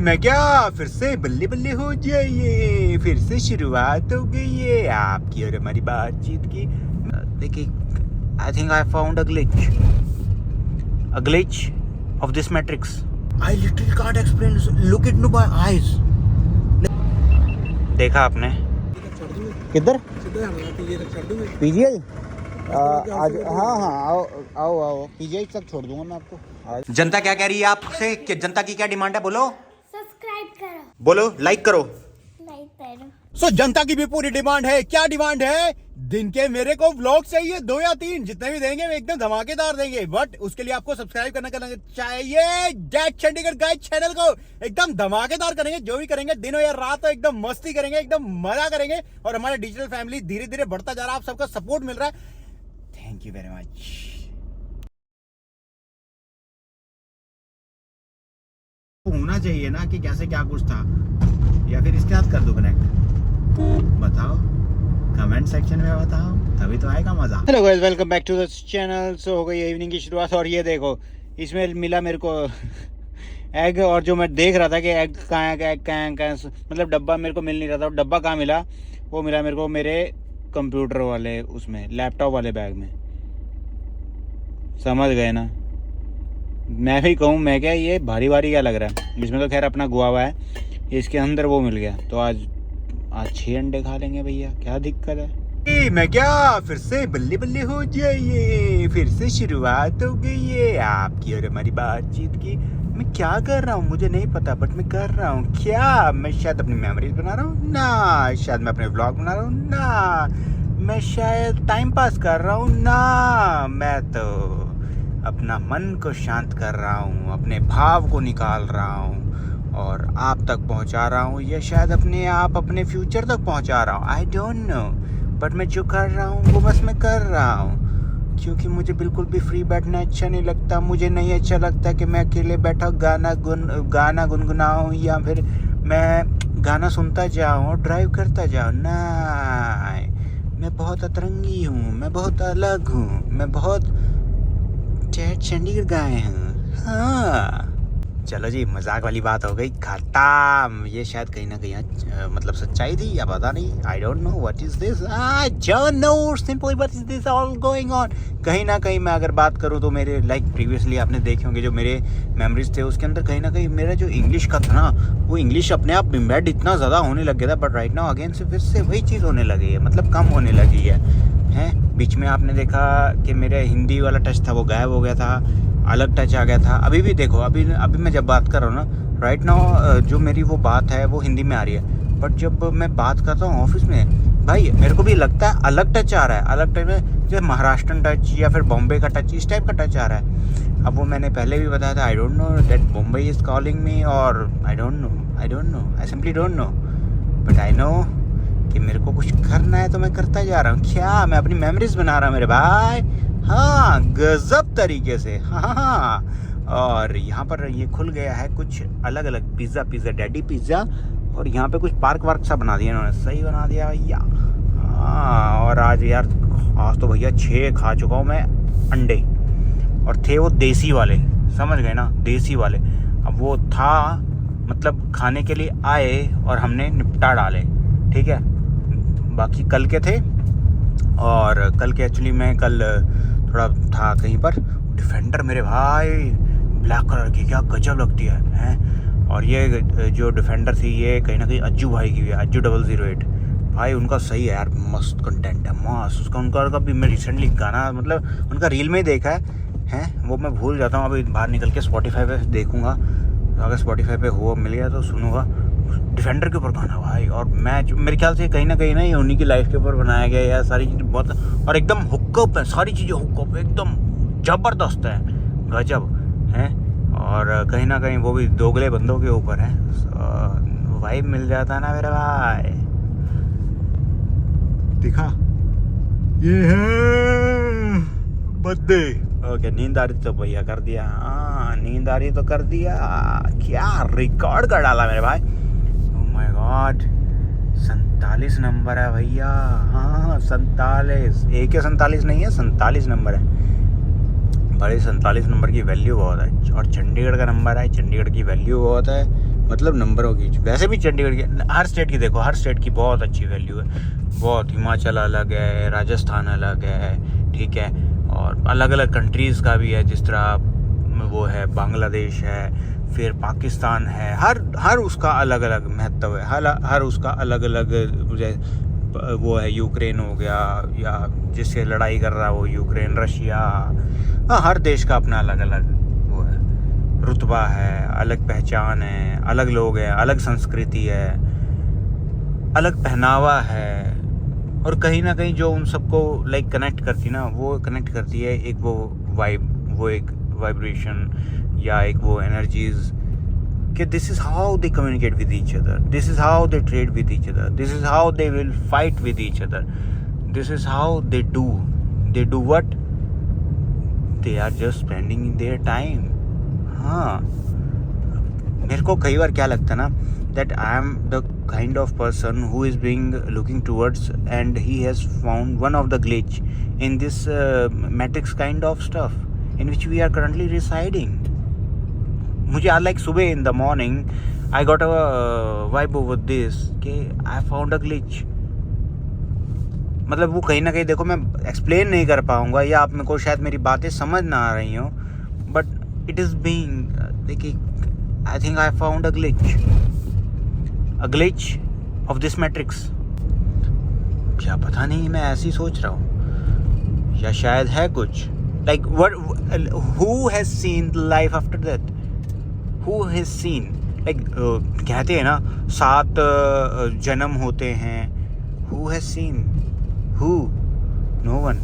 मैं क्या फिर से बल्ले बल्ले हो जाइए, फिर से शुरुआत हो गई है आपकी और हमारी बातचीत की। देखिए, I think I found a glitch of this matrix. I literally can't explain, look it by eyes. देखा आपने किधर पीजीआई? आज हाँ आओ आओ आओ, पीजीआई तक छोड़ दूंगा मैं आपको आज। जनता क्या कह रही है आपसे? कि जनता की क्या डिमांड है? बोलो। सब्सक्राइब करो, बोलो लाइक करो। लाइक करो। सो जनता की भी पूरी डिमांड है। क्या डिमांड है? दिन के मेरे को व्लॉग चाहिए 2 या 3, जितने भी देंगे एकदम धमाकेदार देंगे, बट उसके लिए आपको सब्सक्राइब करना चाहिए। जय चंडीगढ़ गाइड चैनल को एकदम धमाकेदार करेंगे, जो भी करेंगे दिन हो या रात हो, एकदम मस्ती करेंगे, एकदम मजा करेंगे। और हमारा डिजिटल फैमिली धीरे धीरे बढ़ता जा रहा है, आप सबका सपोर्ट मिल रहा है, थैंक यू वेरी मच। होना चाहिए ना कि कैसे क्या कुछ था, या फिर इसके साथ कर दो कनेक्ट, बताओ कमेंट सेक्शन में बताओ, तभी तो आएगा मजा। Hello guys, welcome back to the channel. So हो गई इवनिंग की शुरुआत, और ये देखो इसमें मिला मेरे को एग, और जो मैं देख रहा था कि एग कहाँ है, एग कहाँ है, मतलब डब्बा मेरे को मिल नहीं रहा था। डब्बा कहाँ मिला? वो मिला मेरे को मेरे कंप्यूटर वाले, उसमें लैपटॉप वाले बैग में। समझ गए ना? मैं भी कहूँ, मैं क्या ये भारी भारी क्या लग रहा है, इसमें तो खैर अपना गुआवा है, इसके अंदर वो मिल गया। तो आज 6 अंडे खा लेंगे भैया, क्या दिक्कत है। मैं क्या फिर से बल्ले बल्ले हो जाइए, फिर से शुरुआत हो गई है आपकी और हमारी बातचीत की। मैं क्या कर रहा हूँ मुझे नहीं पता, बट मैं कर रहा हूँ क्या? मैं शायद अपनी मेमोरीज बना रहा हूँ ना, शायद मैं अपने व्लॉग बना रहा हूँ ना, मैं शायद टाइम पास कर रहा हूँ ना, मैं तो अपना मन को शांत कर रहा हूँ, अपने भाव को निकाल रहा हूँ और आप तक पहुँचा रहा हूँ, या शायद अपने आप अपने फ्यूचर तक पहुँचा रहा हूँ। आई डोंट नो, बट मैं जो कर रहा हूँ वो बस मैं कर रहा हूँ, क्योंकि मुझे बिल्कुल भी फ्री बैठना अच्छा नहीं लगता। मुझे नहीं अच्छा लगता कि मैं अकेले बैठा गाना गुनगुनाऊँ, या फिर मैं गाना सुनता जाऊँ और ड्राइव करता जाऊँ ना। मैं बहुत अतरंगी हूँ, मैं बहुत अलग हूँ, मैं बहुत चंडीगढ़ गए हैं। हाँ चलो जी, मजाक वाली बात हो गई खत्म। ये शायद कहीं ना कहीं मतलब सच्चाई थी या पता नहीं, आई don't know what is this, I don't no simply what is this all going on. कहीं ना कहीं मैं अगर बात करूँ तो मेरे लाइक प्रीवियसली आपने देखे होंगे जो मेरे मेमोरीज थे, उसके अंदर कहीं ना कहीं मेरा जो इंग्लिश का था ना, वो इंग्लिश अपने आप इम्बेड इतना ज़्यादा होने लग गया था, बट राइट नाउ अगेन से फिर से वही चीज़ होने लगी है, मतलब कम होने लगी है। बीच में आपने देखा कि मेरा हिंदी वाला टच था वो गायब हो गया था, अलग टच आ गया था। अभी भी देखो, अभी मैं जब बात कर रहा हूँ ना, राइट नाउ जो मेरी वो बात है वो हिंदी में आ रही है, बट जब मैं बात करता हूँ ऑफिस में, भाई मेरे को भी लगता है अलग टच आ रहा है, अलग टच में जैसे महाराष्ट्रन टच या फिर बॉम्बे का टच, इस टाइप का टच आ रहा है। अब वो मैंने पहले भी बताया था, I don't know that Bombay is calling me, और I don't know, I simply don't know, but I know कि मेरे को कुछ करना है तो मैं करता जा रहा हूँ। क्या मैं अपनी मेमोरीज बना रहा हूँ मेरे भाई, हाँ गजब तरीके से। हाँ, और यहाँ पर ये खुल गया है कुछ अलग अलग पिज़्ज़ा डैडी पिज़्ज़ा, और यहाँ पे कुछ पार्क वार्क सा बना दिया इन्होंने, सही बना दिया भैया। हाँ, और आज यार आज तो भैया 6 खा चुका हूँ मैं अंडे, और थे वो देसी वाले, समझ गए ना, देसी वाले। अब वो था मतलब खाने के लिए आए और हमने निपटा डाले, ठीक है। बाकी कल के थे, और कल के एक्चुअली मैं कल थोड़ा था कहीं पर, डिफेंडर मेरे भाई ब्लैक कलर की क्या गजब लगती है। और ये जो डिफेंडर थी ये कहीं ना कहीं अज्जू भाई की है, अज्जू 008 भाई, उनका सही है यार, मस्त कंटेंट है, मस्त उसका। उनका भी मैं रिसेंटली गाना मतलब उनका रील में ही देखा है, वो मैं भूल जाता हूँ। अभी बाहर निकल के स्पॉटिफाई पे देखूँगा, अगर स्पॉटिफाई पे हो मिल गया तो सुनूंगा डिफेंडर के ऊपर गाना भाई। और मैच मेरे ख्याल से कहीं ना कहीं ना ये उन्हीं की लाइफ के ऊपर बनाया गया है यार, सारी चीज़ बहुत, और एकदम हुकअप है, सारी चीज़ें हुकअप एकदम ज़बरदस्त है, गजब है। और कहीं ना कहीं वो भी दोगले बंदों के ऊपर है, वाइब मिल जाता है ना मेरे भाई। दिखा ये है बर्थडे, ओके। नींद आ रही तो भैया कर दिया, हाँ नींद आ रही तो कर दिया, क्या रिकॉर्ड कर डाला मेरे भाई। ओह माय गॉड, 47 नंबर है भैया, हाँ 47, एक या 47 नहीं है, 47 नंबर है भाई। 47 नंबर की वैल्यू बहुत है, और चंडीगढ़ का नंबर है, चंडीगढ़ की वैल्यू बहुत है। मतलब नंबरों की। वैसे भी चंडीगढ़ की हर स्टेट की देखो, हर स्टेट की बहुत अच्छी वैल्यू है, बहुत। हिमाचल अलग है, राजस्थान अलग है, ठीक है, और अलग अलग कंट्रीज़ का भी है, जिस तरह वो है बांग्लादेश है, फिर पाकिस्तान है, हर उसका अलग अलग महत्व है, हर उसका अलग अलग मुझे वो है। यूक्रेन हो गया, या जिससे लड़ाई कर रहा है वो यूक्रेन, रशिया, हाँ, हर देश का अपना अलग अलग वो है, रुतबा है, अलग पहचान है, अलग लोग हैं, अलग संस्कृति है, अलग पहनावा है। और कहीं ना कहीं जो उन सबको लाइक कनेक्ट करती ना, वो कनेक्ट करती है एक वो वाइब, वो एक वाइब्रेशन, या एक वो एनर्जीज, कि this is how they communicate with each other, this is how they trade with each other, this is how they will fight with each other, this is how they do what, they are just spending in their time. हाँ, मेरे को कई बार क्या लगता है ना, that I am the kind of person who is being looking towards, and he has found one of the glitch in this matrix kind of stuff in which we are currently residing. मुझे आज like सुबह in the morning I got a vibe over this कि I found a glitch। मतलब वो कहीं ना कहीं देखो, मैं एक्सप्लेन नहीं कर पाऊँगा, या आप मेरे को शायद मेरी बातें समझ ना आ रही हो, बट इट इज़ बीइंग, देखिए, I think I found a glitch of this matrix। क्या पता नहीं, मैं ऐसे ही सोच रहा हूँ, या शायद है कुछ like what, who has seen life after that, who has seen like कहते हैं ना 7 जन्म होते हैं, who has seen, who, no one।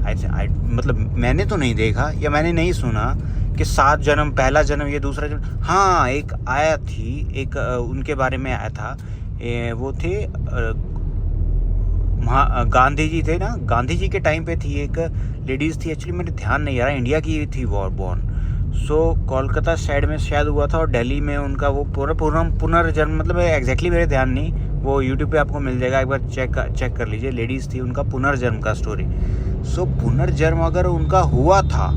I मतलब मैंने तो नहीं देखा, या मैंने नहीं सुना कि 7 जन्म, पहला जन्म, ये दूसरा जन्म। हाँ, एक आया थी, एक उनके बारे में आया था, वो थे गांधी जी थे ना, गांधी जी के टाइम पे थी एक लेडीज़ थी, एक्चुअली मेरे ध्यान नहीं आ रहा, इंडिया की थी वो बॉर्न। सो कोलकाता साइड में शायद हुआ था, और दिल्ली में उनका वो पुनर्जन्म, मतलब एग्जैक्टली मेरे ध्यान नहीं, वो यूट्यूब पे आपको मिल जाएगा, एक बार चेक कर लीजिए। लेडीज़ थी, उनका पुनर्जन्म का स्टोरी। सो पुनर्जन्म अगर उनका हुआ था,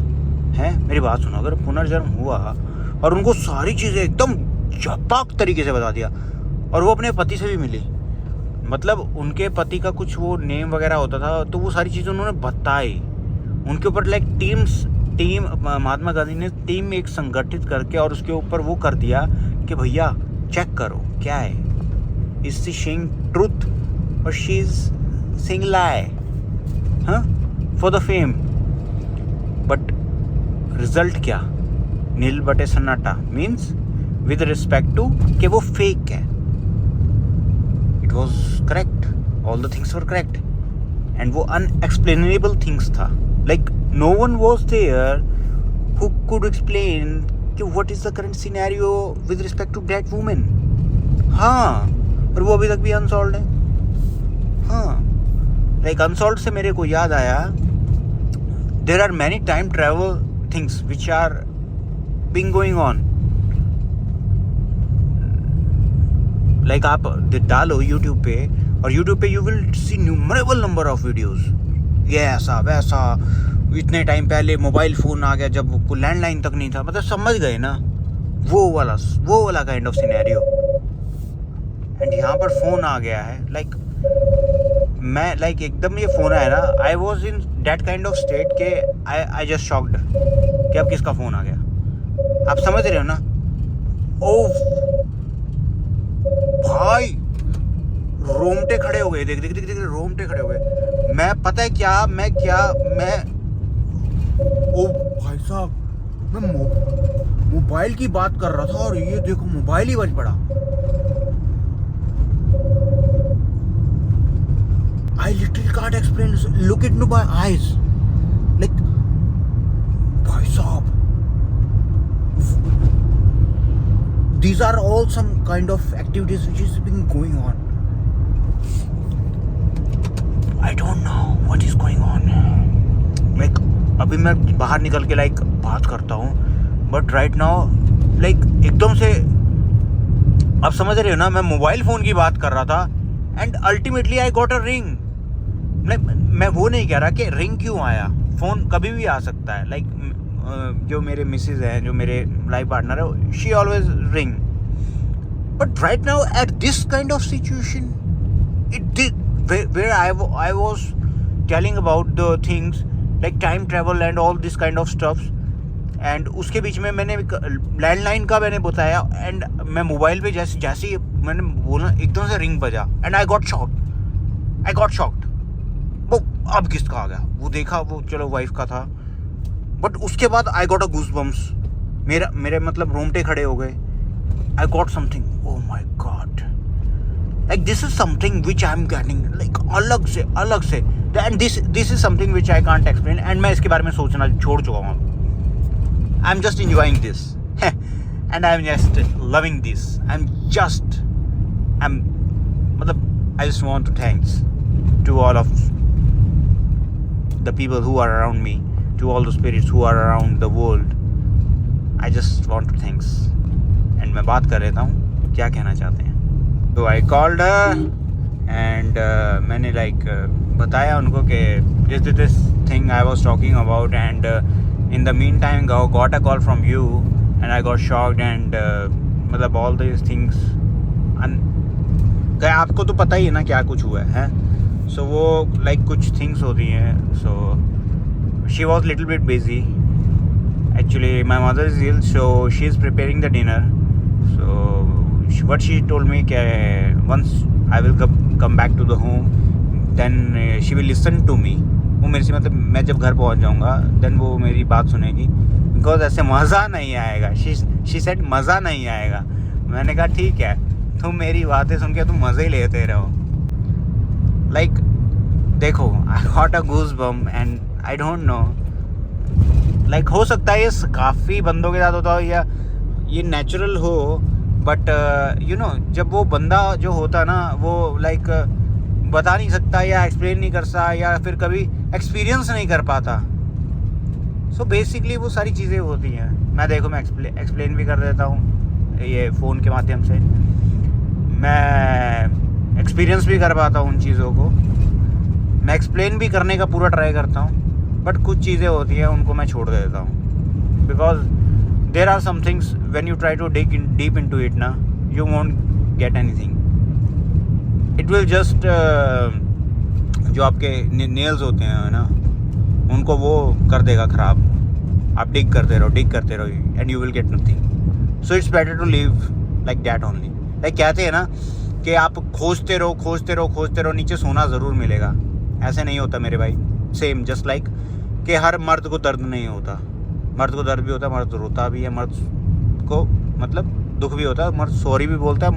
है, मेरी बात सुनो, अगर पुनर्जन्म हुआ और उनको सारी चीज़ें एकदम झपाक तरीके से बता दिया, और वो अपने पति से भी मिली, मतलब उनके पति का कुछ वो नेम वगैरह होता था, तो वो सारी चीज़ें उन्होंने बताई उनके ऊपर, लाइक टीम महात्मा गांधी ने टीम एक संगठित करके, और उसके ऊपर वो कर दिया कि भैया चेक करो क्या है, इज शी सेइंग ट्रूथ और शी इज सेइंग लाई, हाँ, for the fame. But result क्या, नील बटे सन्नाटा, मीन्स विद रिस्पेक्ट टू कि वो फेक है। It was correct, all the things were correct, and वो अनएक्सप्लेनेबल थिंग्स था, like no one was there who could explain कि what is the current scenario with respect to that women. हाँ, और वो अभी तक भी अनसॉल्व्ड है। हाँ, लाइक अनसॉल्व्ड से मेरे को याद आया, there are many time travel things which are being going on, like आप डालो YouTube पे, और YouTube पे you will see numerable number of videos, ये ऐसा वैसा, इतने टाइम पहले मोबाइल फ़ोन आ गया जब कोई लैंडलाइन तक नहीं था, मतलब समझ गए ना, वो वाला काइंड ऑफ सिनेरियो। एंड यहाँ पर फ़ोन आ गया है, लाइक मैं लाइक एकदम ये फ़ोन आया ना, I was in that kind of state के आई जस्ट शॉक्ड कि अब किसका फ़ोन आ गया, आप समझ रहे हो ना। ओ भाई, रोमटे खड़े हो गए, देख देख देख देख, रोमटे खड़े हो गए। मैं पता है क्या, मैं ओ भाई साहब, मैं मोबाइल की बात कर रहा था, और ये देखो मोबाइल ही बज पड़ा। I literally can't explain this. Look into my eyes. Like, bhai sahab, these are all some kind of activities which is been going on. I don't know what is going on. Like, अभी मैं बाहर निकल के like बात करता हूँ, but right now like एकदम से, आप समझ रहे हो ना, मैं मोबाइल फ़ोन की बात कर रहा था, and ultimately I got a ring. मैं वो नहीं कह रहा कि रिंग क्यों आया, फ़ोन कभी भी आ सकता है, लाइक जो मेरे मिसेज हैं, जो मेरे लाइफ पार्टनर है, she always ring, But right now, at this kind of situation, it did where I was telling about the things like time travel and all this kind of stuff. And उसके बीच में मैंने landline का मैंने बताया and मैं mobile पे जैसे ही मैंने बोला एकदम से रिंग बजा एंड आई गॉट शॉक्ड वो अब किसका आ गया वो देखा वो चलो वाइफ का था बट उसके बाद I got a goose bumps मेरे मतलब रोंगटे खड़े हो गए I got something oh my God like this is something which I am getting like अलग से and this is something which I can't explain and मैं इसके बारे में सोचना छोड़ चुका हूँ I'm just enjoying this and I'm just loving this. I just want to thanks to all of the people who are around me, to all the spirits who are around the world. I just want to thanks. And मैं बात कर लेता हूँ क्या कहना चाहते हैं. So I called her and मैंने बताया उनको कि this thing I was talking about and in the meantime got a call from you and I got shocked and मतलब all these things आपको तो पता ही है ना क्या कुछ हुआ है so वो कुछ things होती हैं so she was little bit busy actually my mother is ill so she is preparing the dinner so what she told me once I will come back to the home then she will listen to me वो मेरे से मतलब मैं जब घर पहुंच जाऊंगा then वो मेरी बात सुनेगी बिकॉज ऐसे मज़ा नहीं आएगा शी सेड मज़ा नहीं आएगा मैंने कहा ठीक है तुम मेरी बातें सुन के तुम मज़े ही लेते रहो देखो I got a goose bomb and I don't no हो सकता है ये काफ़ी बंदों के साथ होता हो या ये नेचुरल हो बट यू नो जब वो बंदा जो होता ना वो बता नहीं सकता या एक्सप्लेन नहीं कर सकता या फिर कभी एक्सपीरियंस नहीं कर पाता सो बेसिकली वो सारी चीज़ें होती हैं मैं एक्सप्लेन भी कर देता हूँ ये फ़ोन के माध्यम से मैं एक्सपीरियंस भी कर पाता हूँ उन चीज़ों को मैं एक्सप्लेन भी करने का पूरा ट्राई करता हूँ बट कुछ चीज़ें होती हैं उनको मैं छोड़ देता हूँ because there are some things when you try to dig deep into it ना you won't get anything it will just जो आपके नेल्स होते हैं ना उनको वो कर देगा ख़राब आप डिग करते रहो and you will get nothing so it's better to live like that only कहते हैं ना कि आप खोजते रहो नीचे सोना ज़रूर मिलेगा ऐसे नहीं होता मेरे भाई सेम जस्ट कि हर मर्द को दर्द नहीं होता मर्द को दर्द भी होता है मर्द रोता भी है मर्द को मतलब दुख भी होता है मर्द सॉरी भी बोलता है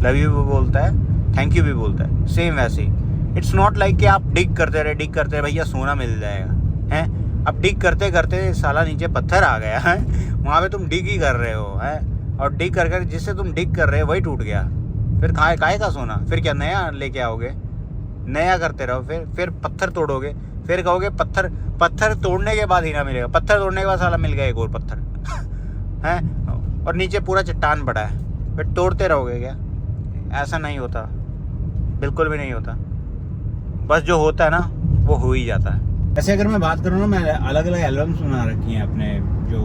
लव यू भी बोलता है थैंक यू भी बोलता है सेम वैसे ही इट्स नॉट कि आप डिग करते रहे भैया सोना मिल जाएगा हैं अब डिग करते साला नीचे पत्थर आ गया है वहाँ पे तुम डिग ही कर रहे हो हैं और डिग कर जिससे तुम डिग कर रहे हो वही टूट गया फिर काहे का सोना फिर क्या नया लेके आओगे नया करते रहो फिर पत्थर तोड़ोगे फिर कहोगे पत्थर तोड़ने के बाद ही ना मिलेगा पत्थर तोड़ने के बाद साला मिल गया एक और पत्थर हैं और नीचे पूरा चट्टान पड़ा है फिर तोड़ते रहोगे क्या ऐसा नहीं होता बिल्कुल भी नहीं होता बस जो होता है ना वो हो ही जाता है ऐसे अगर मैं बात करूँ ना मैं अलग अलग एल्बम्स बना रखी हैं अपने जो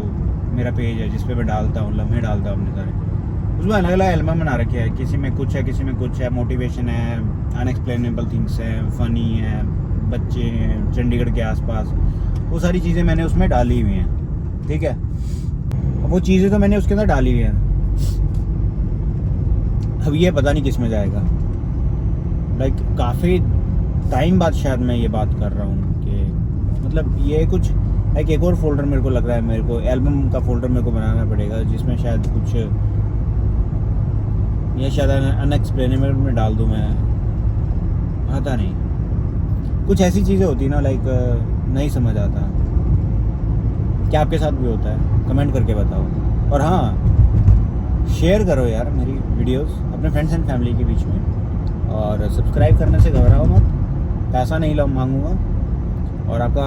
मेरा पेज है जिस पे मैं डालता हूँ लम्हे डालता हूँ अपने सारे उसमें अलग अलग एल्बम बना रखे हैं किसी में कुछ है मोटिवेशन है अनएक्सप्लेनेबल थिंग्स है फनी है बच्चे हैं चंडीगढ़ के आसपास वो सारी चीज़ें मैंने उसमें डाली हुई हैं ठीक है वो चीज़ें तो मैंने उसके अंदर डाली हुई हैं अब ये पता नहीं किस में जाएगा काफ़ी टाइम बाद शायद मैं ये बात कर रहा हूँ कि मतलब ये कुछ एक और फोल्डर मेरे को लग रहा है मेरे को एल्बम का फोल्डर मेरे को बनाना पड़ेगा जिसमें शायद कुछ ये शायद अनएक्सप्लेनेबल में डाल दूँ मैं आता नहीं कुछ ऐसी चीज़ें होती ना नहीं समझ आता क्या आपके साथ भी होता है कमेंट करके बताओ और हाँ शेयर करो यार मेरी वीडियोस अपने फ्रेंड्स एंड फैमिली के बीच में और सब्सक्राइब करने से घबराओ मत पैसा नहीं मांगूंगा और आपका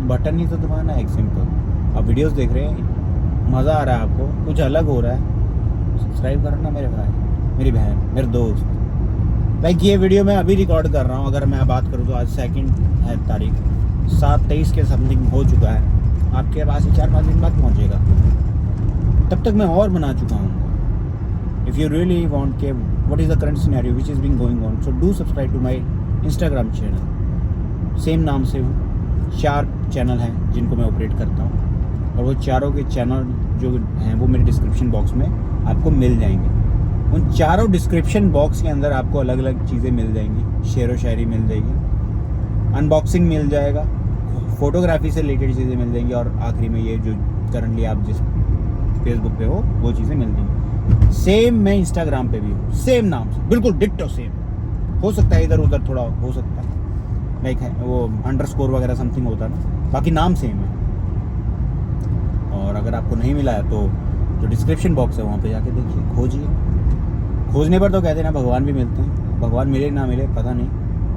बटन ही तो दबाना है एक सिंपल आप वीडियोस देख रहे हैं मज़ा आ रहा है आपको कुछ अलग हो रहा है सब्सक्राइब करना मेरे भाई मेरी बहन मेरे दोस्त ये वीडियो मैं अभी रिकॉर्ड कर रहा हूँ अगर मैं बात करूँ तो आज 2 है तारीख 7/23 के समथिंग हो चुका है आपके पास 4-5 दिन बाद पहुँचेगा तब तक मैं और बना चुका हूँ if you really want ke what is the current scenario which is being going on, so do subscribe to my Instagram channel. Same नाम से 4 चैनल हैं जिनको मैं ऑपरेट करता हूँ, और वो चारों के चैनल जो हैं वो मेरे डिस्क्रिप्शन बॉक्स में आपको मिल जाएंगे। उन चारों डिस्क्रिप्शन बॉक्स के अंदर आपको अलग अलग चीज़ें मिल जाएंगी, शेर व शायरी मिल जाएगी, अनबॉक्सिंग मिल जाएगा, फ़ोटोग्राफी से रिलेटेड चीज़ें मिल जाएंगी, और आखिरी में ये जो करंटली आप जिस फेसबुक पे हो वो चीज़ें मिल जाएंगी। सेम मैं इंस्टाग्राम पे भी हूँ, सेम नाम से, बिल्कुल डिट्टो सेम। हो सकता है इधर उधर थोड़ा हो सकता है, लाइक है वो अंडरस्कोर वगैरह समथिंग होता है ना, बाकी नाम सेम है। और अगर आपको नहीं मिला है तो जो डिस्क्रिप्शन बॉक्स है वहाँ पे जाके देखिए, खोजिए। खोजने पर तो कहते हैं ना भगवान भी मिलते हैं, भगवान मिले ना मिले पता नहीं,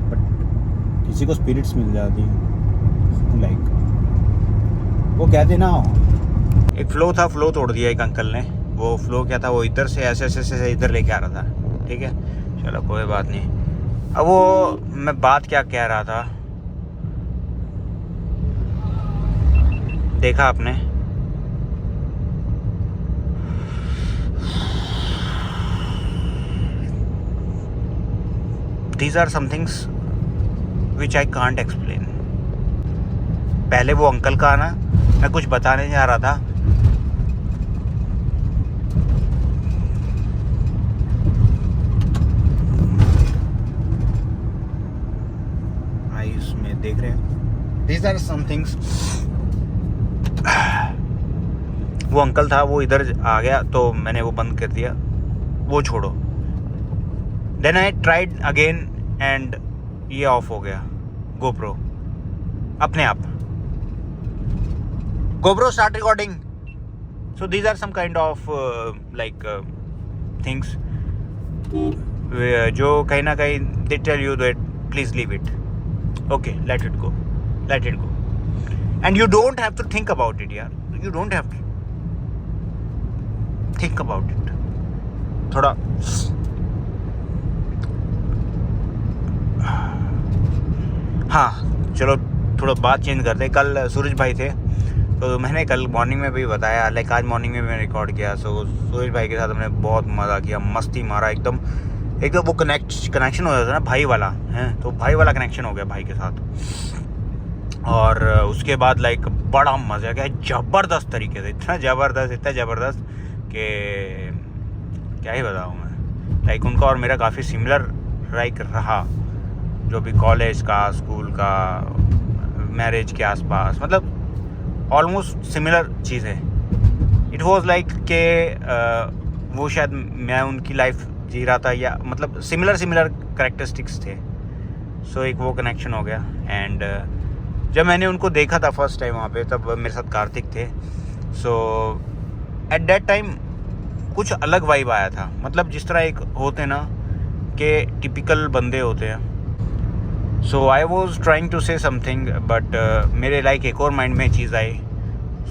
बट किसी को स्पिरिट्स मिल जाती हैं, लाइक वो कहते ना। एक फ्लो था, फ्लो तोड़ दिया एक अंकल ने। वो फ्लो क्या था, वो इधर से ऐसे ऐसे इधर लेके आ रहा था, ठीक है, चलो कोई बात नहीं। अब वो मैं बात क्या कह रहा था, देखा आपने, these are some things which I can't explain. पहले वो अंकल का आना, मैं कुछ बताने जा रहा था, आइस में देख रहे हैं, these are some things। वो अंकल था, वो इधर आ गया तो मैंने वो बंद कर दिया, वो छोड़ो। Then I tried again and ये ऑफ हो गया, गोप्रो अपने आप। GoPro start recording. So these are some kind of like things जो कहीं ना कहीं they tell you that please leave it, okay, let it go, and you don't have to think about it यार, you don't have to think about it. थोड़ा हाँ चलो थोड़ा बात चेंज करते हैं। कल सूरज भाई थे, तो मैंने कल मॉर्निंग में भी बताया, लाइक आज मॉर्निंग में मैंने रिकॉर्ड किया। सो सूरज भाई के साथ हमने बहुत मज़ा किया, मस्ती मारा, एकदम वो कनेक्शन हो जाता है ना भाई वाला, है तो भाई वाला कनेक्शन हो गया भाई के साथ। और उसके बाद लाइक बड़ा मज़ा गया, ज़बरदस्त तरीके से, इतना ज़बरदस्त कि क्या ही बताऊँ मैं। लाइक उनका और मेरा काफ़ी सिमिलर लाइक रहा, जो भी कॉलेज का, स्कूल का, मैरिज के आसपास, मतलब ऑलमोस्ट सिमिलर चीज़ें। इट वाज लाइक के वो शायद मैं उनकी लाइफ जी रहा था, या मतलब सिमिलर कैरेक्टरिस्टिक्स थे। सो एक वो कनेक्शन हो गया। एंड जब मैंने उनको देखा था फर्स्ट टाइम वहाँ पे, तब मेरे साथ कार्तिक थे। सो एट दैट टाइम कुछ अलग वाइब आया था, मतलब जिस तरह एक होते ना कि टिपिकल बंदे होते हैं। So I was trying to say something, but मेरे लाइक एक और माइंड में चीज़ आई।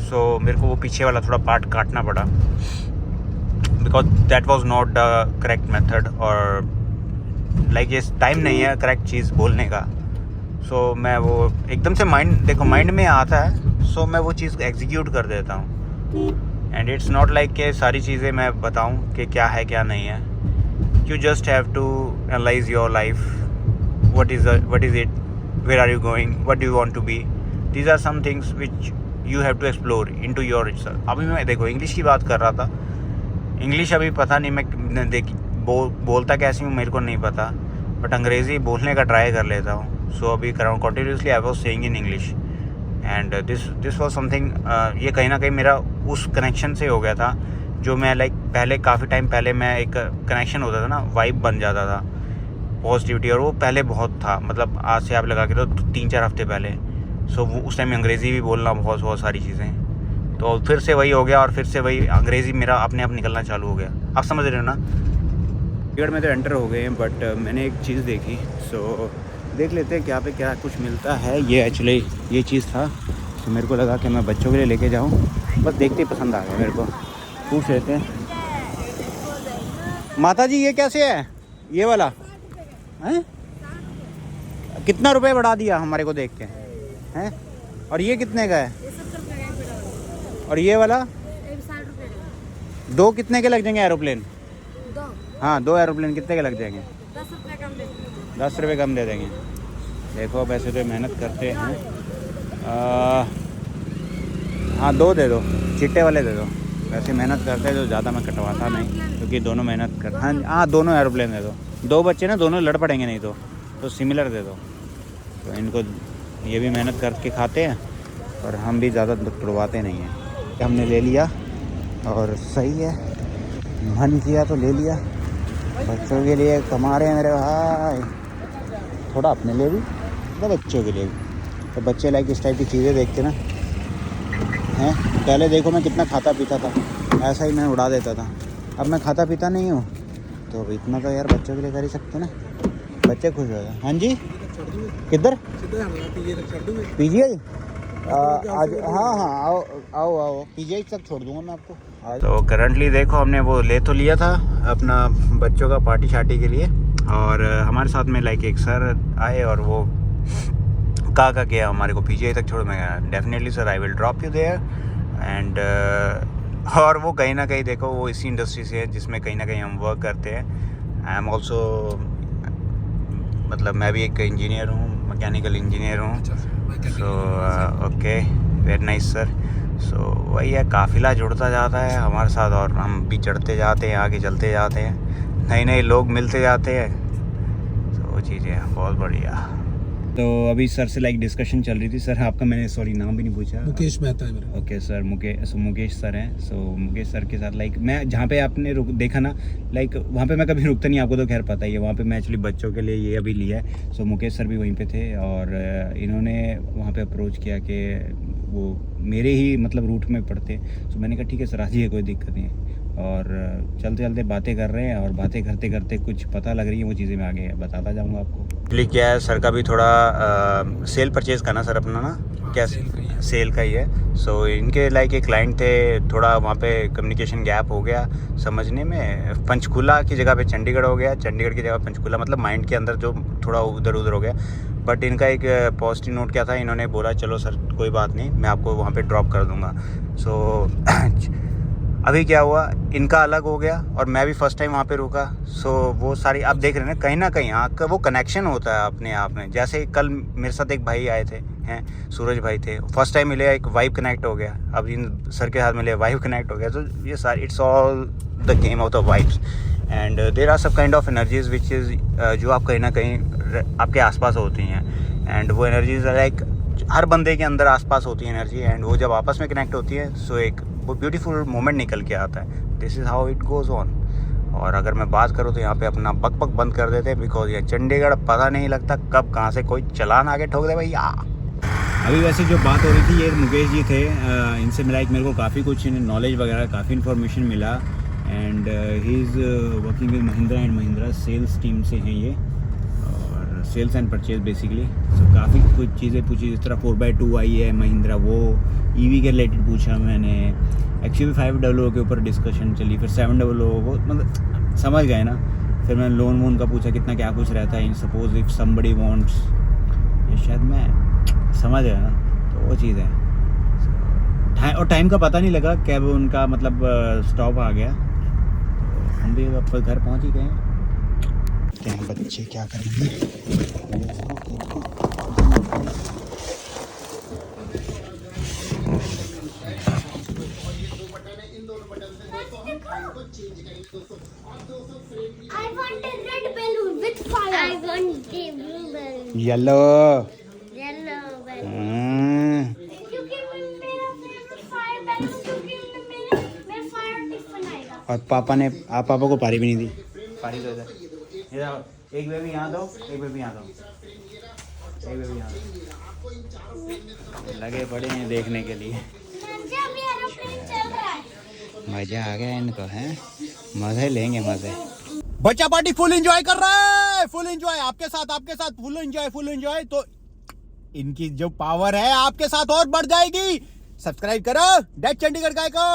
सो मेरे को वो पीछे वाला थोड़ा पार्ट काटना पड़ा, because that was not the correct method, और लाइक ये टाइम नहीं है करेक्ट चीज़ बोलने का। सो मैं वो एकदम से माइंड में आता है, सो मैं वो चीज़ एग्जीक्यूट कर देता हूँ। एंड इट्स नॉट लाइक कि सारी चीज़ें मैं बताऊँ कि क्या है क्या नहीं है। You just have to analyse your life, what is it, where are you going, what do you want to be. These are some things which you have to explore into yourself. अभी मैं देखो English की बात कर रहा था, English अभी पता नहीं मैं बोलता कैसे हूँ मेरे को नहीं पता, बट अंग्रेज़ी बोलने का ट्राई कर लेता हूँ। सो अभी कर रहा हूँ continuously, I was saying in English, and this was something, ये कहीं ना कहीं मेरा उस कनेक्शन से हो गया था, जो मैं लाइक पहले काफ़ी टाइम पहले मैं एक कनेक्शन होता था ना, वाइब बन जाता था पॉजिटिविटी, और वो पहले बहुत था, मतलब आज से आप लगा के तो 3-4 हफ्ते पहले। सो वो उस टाइम अंग्रेज़ी भी बोलना बहुत सारी चीज़ें, तो फिर से वही हो गया, और फिर से वही अंग्रेज़ी मेरा अपने आप निकलना चालू हो गया। आप समझ रहे हो ना। टिकट में तो एंटर हो गए हैं, बट मैंने एक चीज़ देखी, सो देख लेते हैं क्या पे क्या कुछ मिलता है। ये एक्चुअली ये चीज़ था, तो मेरे को लगा कि मैं बच्चों के लिए लेके जाऊँ, बस देखते ही पसंद आ गया मेरे को। पूछ लेते हैं। माता जी ये कैसे है, ये वाला हैं? कितना रुपए बढ़ा दिया हमारे को देख के हैं? और ये कितने का है? और ये वाला 2 कितने के लग जाएंगे एरोप्लेन? हाँ 2 एरोप्लेन कितने के लग जाएंगे? 10 रुपये कम दे। 10 रुपये कम दे देंगे। देखो वैसे तो मेहनत करते हैं। हाँ 2 दे दो, चिट्टे वाले दे दो। वैसे मेहनत करते हैं तो ज़्यादा मैं कटवाता नहीं, क्योंकि दोनों मेहनत कर। हाँ दोनों एरोप्लेन दे दो। 2 बच्चे ना, दोनों लड़ पड़ेंगे नहीं तो सिमिलर दे दो। तो इनको ये भी मेहनत करके खाते हैं और हम भी ज़्यादा तुड़वाते नहीं हैं। हमने ले लिया और सही है, मन किया तो ले लिया। बच्चों के लिए कमा रहे हैं मेरे भाई, थोड़ा अपने लिए भी थोड़ा बच्चों के लिए भी। तो बच्चे लाइक इस टाइप की चीज़ें देखते ना हैं। पहले देखो मैं कितना खाता पीता था, ऐसा ही मैं उड़ा देता था। अब मैं खाता पीता नहीं हूँ, तो इतना तो यार बच्चों के लिए कर ही सकते ना, बच्चे खुश हो जाए। हाँ जी, किधर PGI? आज हाँ आओ आओ आओ, PGI तक छोड़ दूंगा मैं आपको। तो करंटली देखो हमने वो ले तो लिया था अपना बच्चों का पार्टी शार्टी के लिए, और हमारे साथ में लाइक एक सर आए और वो कहा किया हमारे को PGI तक छोड़। मैं definitely sir I will drop you there and और वो कहीं ना कहीं देखो वो इसी इंडस्ट्री से है जिसमें कहीं ना कहीं हम वर्क करते हैं। आई एम ऑल्सो, मतलब मैं भी एक इंजीनियर हूँ, मैकेनिकल इंजीनियर हूँ। So okay, very nice sir. So वही है, काफ़िला जुड़ता जाता है हमारे साथ और हम भी चढ़ते जाते हैं, आगे चलते जाते हैं, नए नए लोग मिलते जाते हैं। तो वो चीज़ें बहुत बढ़िया। तो अभी सर से लाइक डिस्कशन चल रही थी। सर आपका मैंने सॉरी नाम भी नहीं पूछा। मुकेश मेहता है मेरा। ओके सर, मुकेश सर हैं। सो मुकेश सर के साथ लाइक मैं जहाँ पे आपने देखा ना, लाइक वहाँ पे मैं कभी रुकता नहीं, आपको तो खैर पता ही है। वहाँ पे मैं एक्चुअली बच्चों के लिए ये अभी लिया है। सो मुकेश सर भी वहीं पे थे और इन्होंने वहाँ पे अप्रोच किया कि वो मेरे ही मतलब रूट में पढ़ते। सो मैंने कहा ठीक है सर आ जाइए, कोई दिक्कत नहीं है। और चलते चलते बातें कर रहे हैं और बातें करते करते कुछ पता लग रही है, वो चीज़ें मैं आगे बताता जाऊँगा आपको। एक्चुअली क्या है, सर का भी थोड़ा सेल परचेज़ करना सर अपना ना, क्या सेल का ही है। सो इनके लाइक एक क्लाइंट थे, थोड़ा वहाँ पे कम्युनिकेशन गैप हो गया समझने में। पंचकूला की जगह पे चंडीगढ़ हो गया, चंडीगढ़ की जगह पंचकूला, मतलब माइंड के अंदर जो थोड़ा उधर उधर हो गया। बट इनका एक पॉजिटिव नोट क्या था, इन्होंने बोला चलो सर कोई बात नहीं, मैं आपको वहाँ पे ड्रॉप कर दूँगा। सो अभी क्या हुआ, इनका अलग हो गया और मैं भी फर्स्ट टाइम वहाँ पे रुका। सो वो सारी आप देख रहे हैं ना, कहीं आपका वो कनेक्शन होता है अपने आप में। जैसे कल मेरे साथ एक भाई आए थे, हैं सूरज भाई थे, फर्स्ट टाइम मिले, एक वाइब कनेक्ट हो गया। अब इन सर के साथ मिले, वाइब कनेक्ट हो गया। तो ये सारी it's all the game of the vibes and there are सब kind of energies which is जो आप कहीं ना कहीं आपके आसपास होती हैं। एंड वो एनर्जीज लाइक हर बंदे के अंदर आसपास होती है एनर्जी, एंड वो जब आपस में कनेक्ट होती है सो एक वो ब्यूटीफुल मोमेंट निकल के आता है। This is how it goes on. और अगर मैं बात करूँ तो यहाँ पे अपना बक बंद कर देते हैं, बिकॉज ये चंडीगढ़ पता नहीं लगता कब कहाँ से कोई चलान आगे ठोक दे भैया। अभी वैसे जो बात हो रही थी, ये मुकेश जी थे, इनसे मिला मेरे को काफ़ी कुछ नॉलेज वगैरह काफ़ी इन्फॉर्मेशन मिला। And he is working with Mahindra and Mahindra sales team से हैं ये, और sales and purchase basically. So काफ़ी कुछ चीज़ें पूछी, जिस तरह 4x2 आई है महिंद्रा, वो EV के रिलेटेड पूछा मैंने। एक्चुअली 500 के ऊपर डिस्कशन चली, फिर 700 वो मतलब समझ गए ना। फिर मैंने लोन वोन का पूछा कितना क्या कुछ रहता है, सपोज इफ समबडी वांट्स, ये शायद मैं समझ गया ना। तो वो चीज़ है, और टाइम का पता नहीं लगा, कैब उनका मतलब स्टॉप आ गया। तो हम भी अब घर पहुँच ही गए। क्या बच्चे क्या करेंगे। I want a red balloon with fire. I want the blue balloon. Yellow Yellow balloon. क्योंकि मेरा favorite fire balloon, क्योंकि मेरा fire टिफिन आएगा। और आप पापा को पारी भी नहीं दी। पारी दो इधर आओ, एक बेबी यहाँ दो, एक बेबी यहाँ दो, एक बेबी यहाँ दो। लगे पड़े हैं देखने के लिए। जब एरोप्लेन चल रहा है, मजा आ गया इनको, हैं मजे लेंगे मजे। बच्चा पार्टी फुल एंजॉय कर रहा है, फुल एंजॉय आपके साथ फुल एंजॉय। तो इनकी जो पावर है आपके साथ और बढ़ जाएगी। सब्सक्राइब करो डैड चंडीगढ़ गाय को।